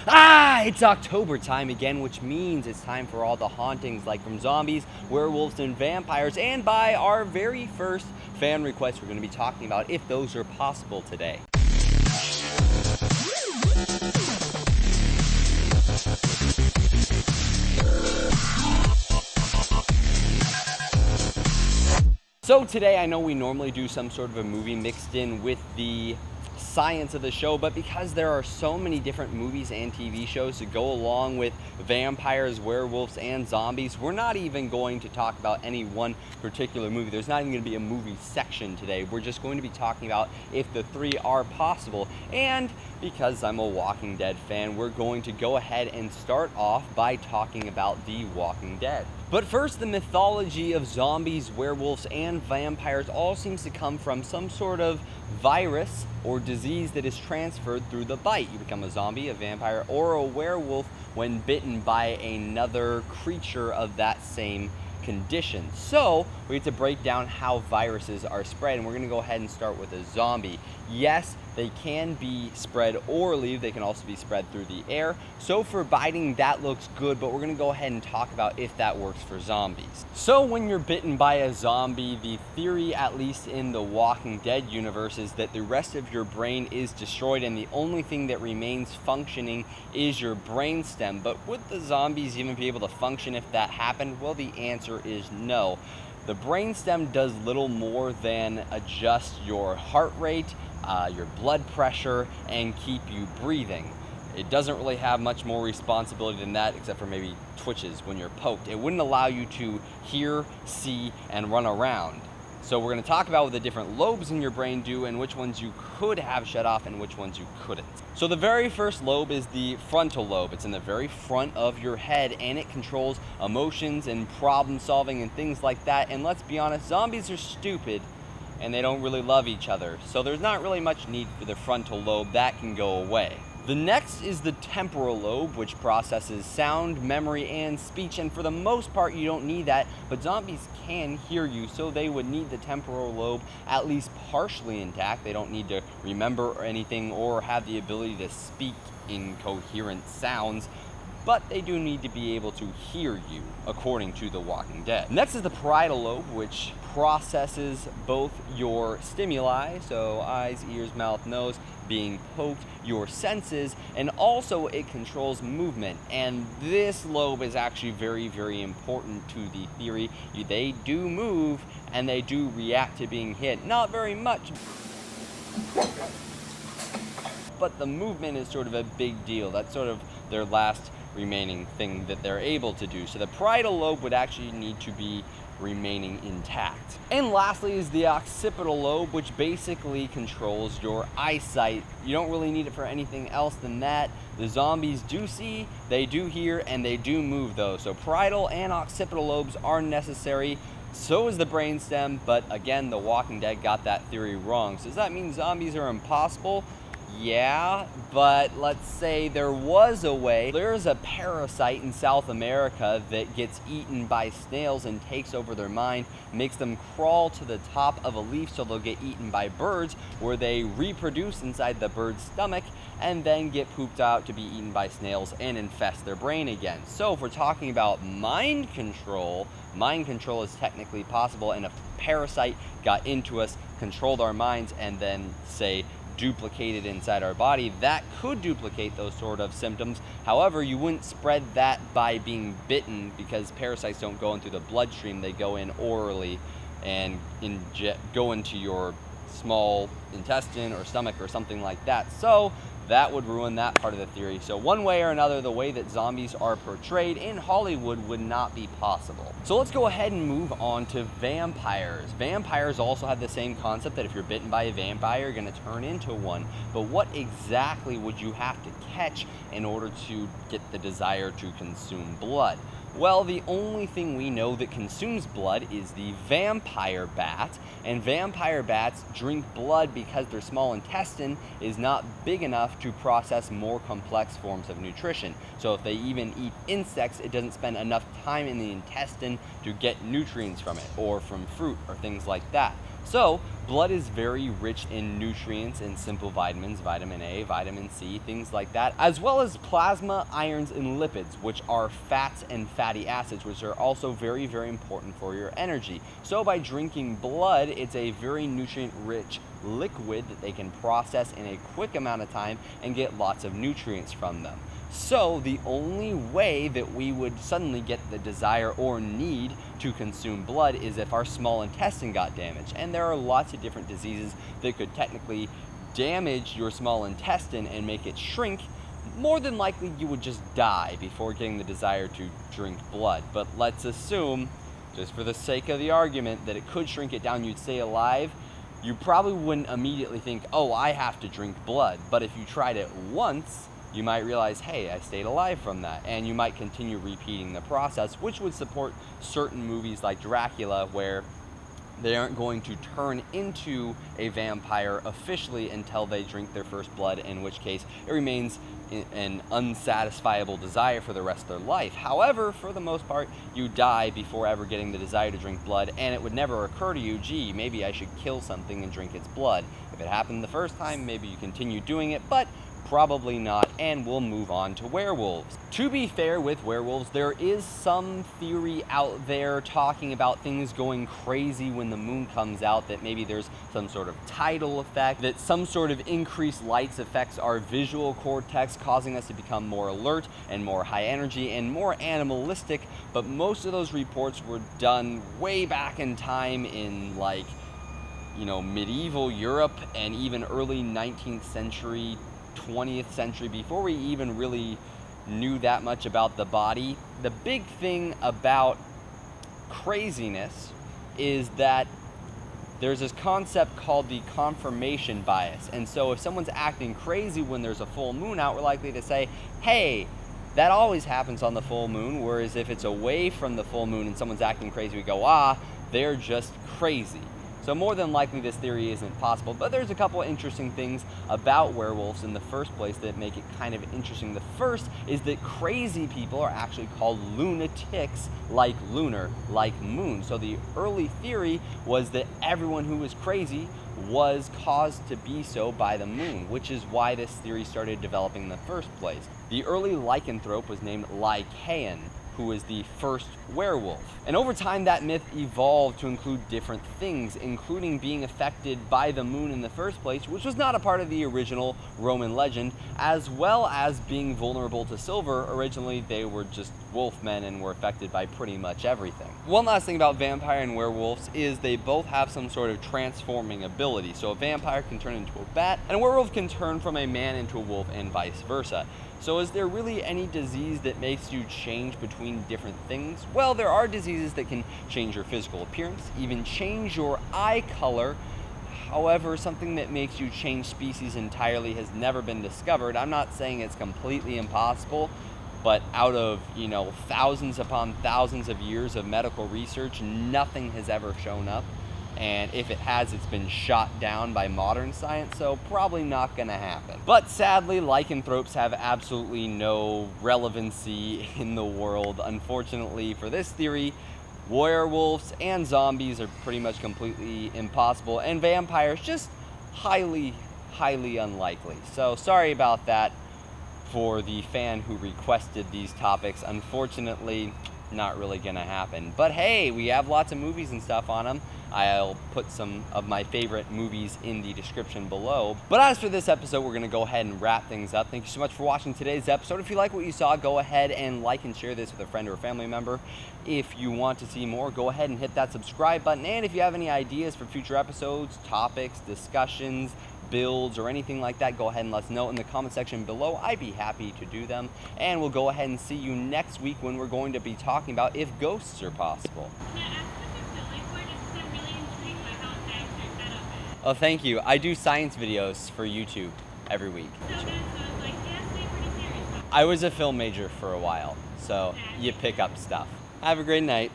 It's October time again, which means it's time for all the hauntings, like from zombies, werewolves, and vampires. And by our very first fan request, we're going to be talking about if those are possible today. So today, I know we normally do some sort of a movie mixed in with the science of the show, but because there are so many different movies and TV shows to go along with vampires, werewolves, and zombies, we're not even going to talk about any one particular movie. There's not even going to be a movie section today. We're just going to be talking about if the three are possible. And because I'm a Walking Dead fan, we're going to go ahead and start off by talking about The Walking Dead. But first, the mythology of zombies, werewolves, and vampires all seems to come from some sort of virus or disease that is transferred through the bite. You become a zombie, a vampire, or a werewolf when bitten by another creature of that same condition. So we have to break down how viruses are spread, and we're going to go ahead and start with a zombie. Yes, they can be spread orally. They can also be spread through the air. So for biting, that looks good, but we're going to go ahead and talk about if that works for zombies. So when you're bitten by a zombie, the theory, at least in the Walking Dead universe, is that the rest of your brain is destroyed and the only thing that remains functioning is your brainstem. But would the zombies even be able to function if that happened? Well, the answer is no. The brainstem does little more than adjust your heart rate, your blood pressure, and keep you breathing. It doesn't really have much more responsibility than that, except for maybe twitches when you're poked. It wouldn't allow you to hear, see, and run around. So we're going to talk about what the different lobes in your brain do and which ones you could have shut off and which ones you couldn't. So the very first lobe is the frontal lobe. It's in the very front of your head, and it controls emotions and problem solving and things like that. And let's be honest, zombies are stupid and they don't really love each other. So there's not really much need for the frontal lobe. That can go away. The next is the temporal lobe, which processes sound, memory, and speech, and for the most part you don't need that, but zombies can hear you, so they would need the temporal lobe at least partially intact. They don't need to remember anything or have the ability to speak in coherent sounds, but they do need to be able to hear you, according to The Walking Dead. Next is the parietal lobe, which processes both your stimuli, so eyes, ears, mouth, nose, being poked, your senses, and also it controls movement. And this lobe is actually very, very important to the theory. They do move and they do react to being hit. Not very much, but the movement is sort of a big deal. That's sort of their last remaining thing that they're able to do. So the parietal lobe would actually need to be remaining intact. And lastly is the occipital lobe, which basically controls your eyesight. You don't really need it for anything else than that. The zombies do see, they do hear, and they do move though. So parietal and occipital lobes are necessary. So is the brainstem, but again, The Walking Dead got that theory wrong. So does that mean zombies are impossible? Yeah, but let's say there was a way. There's a parasite in South America that gets eaten by snails and takes over their mind, makes them crawl to the top of a leaf so they'll get eaten by birds, where they reproduce inside the bird's stomach and then get pooped out to be eaten by snails and infest their brain again. So if we're talking about mind control is technically possible, and if a parasite got into us, controlled our minds, and then, say, duplicated inside our body, that could duplicate those sort of symptoms. However, you wouldn't spread that by being bitten, because parasites don't go in through the bloodstream. They go in orally and go into your small intestine or stomach or something like that. So that would ruin that part of the theory. So one way or another, the way that zombies are portrayed in Hollywood would not be possible. So let's go ahead and move on to vampires. Vampires also have the same concept, that if you're bitten by a vampire, you're going to turn into one. But what exactly would you have to catch in order to get the desire to consume blood? Well, the only thing we know that consumes blood is the vampire bat, and vampire bats drink blood because their small intestine is not big enough to process more complex forms of nutrition. So if they even eat insects, it doesn't spend enough time in the intestine to get nutrients from it, or from fruit, or things like that. So blood is very rich in nutrients and simple vitamins, vitamin A, vitamin C, things like that, as well as plasma, irons, and lipids, which are fats and fatty acids, which are also very, very important for your energy. So by drinking blood, it's a very nutrient-rich liquid that they can process in a quick amount of time and get lots of nutrients from them. So the only way that we would suddenly get the desire or need to consume blood is if our small intestine got damaged. And there are lots of different diseases that could technically damage your small intestine and make it shrink. More than likely you would just die before getting the desire to drink blood. But let's assume, just for the sake of the argument, that it could shrink it down, you'd stay alive. You probably wouldn't immediately think, oh, I have to drink blood. But if you tried it once, you might realize, hey, I stayed alive from that. And you might continue repeating the process, which would support certain movies like Dracula, where they aren't going to turn into a vampire officially until they drink their first blood, in which case it remains an unsatisfiable desire for the rest of their life. However, for the most part, you die before ever getting the desire to drink blood, and it would never occur to you, gee, maybe I should kill something and drink its blood. If it happened the first time, maybe you continue doing it, but probably not, and we'll move on to werewolves. To be fair with werewolves, there is some theory out there talking about things going crazy when the moon comes out, that maybe there's some sort of tidal effect, that some sort of increased lights affects our visual cortex, causing us to become more alert and more high energy and more animalistic, but most of those reports were done way back in time in medieval Europe and even early 19th century, 20th century, before we even really knew that much about the body. The big thing about craziness is that there's this concept called the confirmation bias. And so if someone's acting crazy when there's a full moon out, we're likely to say, hey, that always happens on the full moon. Whereas if it's away from the full moon and someone's acting crazy, we go, they're just crazy. So more than likely this theory isn't possible, but there's a couple interesting things about werewolves in the first place that make it kind of interesting. The first is that crazy people are actually called lunatics, like lunar, like moon. So the early theory was that everyone who was crazy was caused to be so by the moon, which is why this theory started developing in the first place. The early lycanthrope was named Lycaon, who was the first werewolf. And over time, that myth evolved to include different things, including being affected by the moon in the first place, which was not a part of the original Roman legend, as well as being vulnerable to silver. Originally, they were just wolfmen and were affected by pretty much everything. One last thing about vampire and werewolves is they both have some sort of transforming ability. So a vampire can turn into a bat, and a werewolf can turn from a man into a wolf, and vice versa. So is there really any disease that makes you change between different things? Well, there are diseases that can change your physical appearance, even change your eye color. However, something that makes you change species entirely has never been discovered. I'm not saying it's completely impossible, but out of, thousands upon thousands of years of medical research, nothing has ever shown up. And if it has, it's been shot down by modern science, so probably not gonna happen. But sadly, lycanthropes have absolutely no relevancy in the world. Unfortunately for this theory, werewolves and zombies are pretty much completely impossible, and vampires just highly, highly unlikely. So sorry about that for the fan who requested these topics. Unfortunately, not really gonna happen. But hey, we have lots of movies and stuff on them. I'll put some of my favorite movies in the description below. But as for this episode, we're gonna go ahead and wrap things up. Thank you so much for watching today's episode. If you like what you saw, go ahead and like and share this with a friend or a family member. If you want to see more, go ahead and hit that subscribe button. And if you have any ideas for future episodes, topics, discussions, builds, or anything like that, go ahead and let us know in the comment section below. I'd be happy to do them. And we'll go ahead and see you next week when we're going to be talking about if ghosts are possible. Oh, thank you. I do science videos for YouTube every week. I was a film major for a while, so you pick up stuff. Have a great night.